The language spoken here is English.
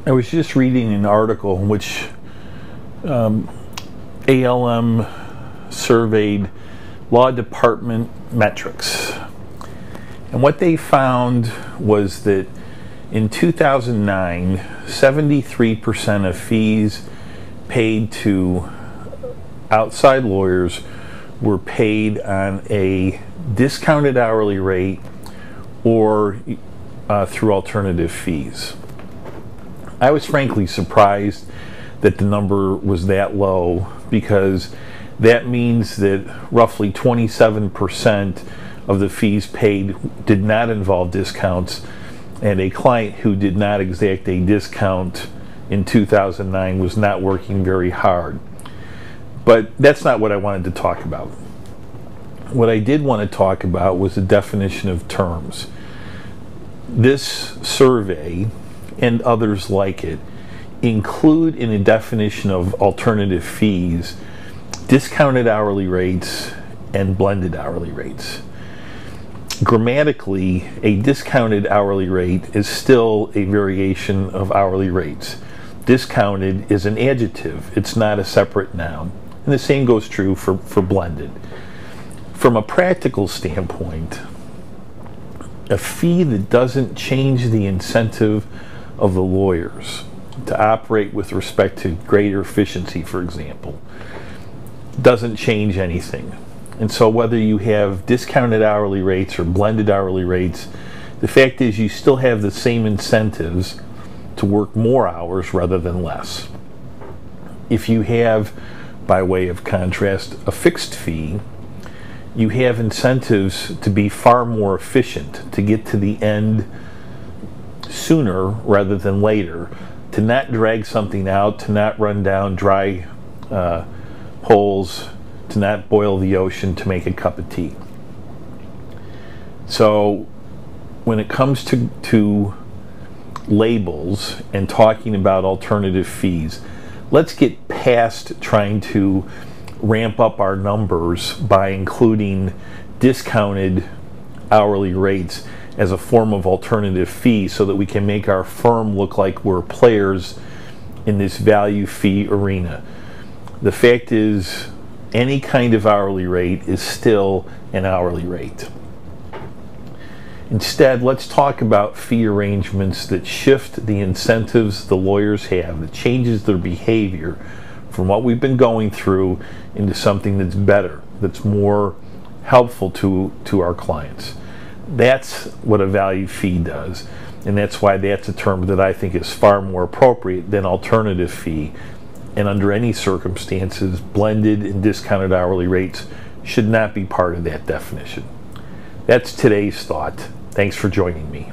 I was just reading an article in which ALM surveyed law department metrics. And what they found was that in 2009, 73% of fees paid to outside lawyers were paid on a discounted hourly rate or through alternative fees. I was frankly surprised that the number was that low, because that means that roughly 27% of the fees paid did not involve discounts, and a client who did not exact a discount in 2009 was not working very hard. But that's not what I wanted to talk about. What I did want to talk about was the definition of terms. This survey and others like it include in a definition of alternative fees discounted hourly rates and blended hourly rates. Grammatically, a discounted hourly rate is still a variation of hourly rates. Discounted is an adjective, it's not a separate noun. And the same goes true for blended. From a practical standpoint, a fee that doesn't change the incentive of the lawyers to operate with respect to greater efficiency, for example, doesn't change anything. And so whether you have discounted hourly rates or blended hourly rates, the fact is you still have the same incentives to work more hours rather than less. If you have, by way of contrast, a fixed fee, you have incentives to be far more efficient, to get to the end sooner rather than later, to not drag something out, to not run down dry holes, to not boil the ocean to make a cup of tea. So when it comes to labels and talking about alternative fees, let's get past trying to ramp up our numbers by including discounted hourly rates as a form of alternative fee so that we can make our firm look like we're players in this value fee arena. The fact is, any kind of hourly rate is still an hourly rate. Instead, let's talk about fee arrangements that shift the incentives the lawyers have, that changes their behavior from what we've been going through into something that's better, that's more helpful to our clients. That's what a value fee does, and that's why that's a term that I think is far more appropriate than alternative fee. And under any circumstances, blended and discounted hourly rates should not be part of that definition. That's today's thought. Thanks for joining me.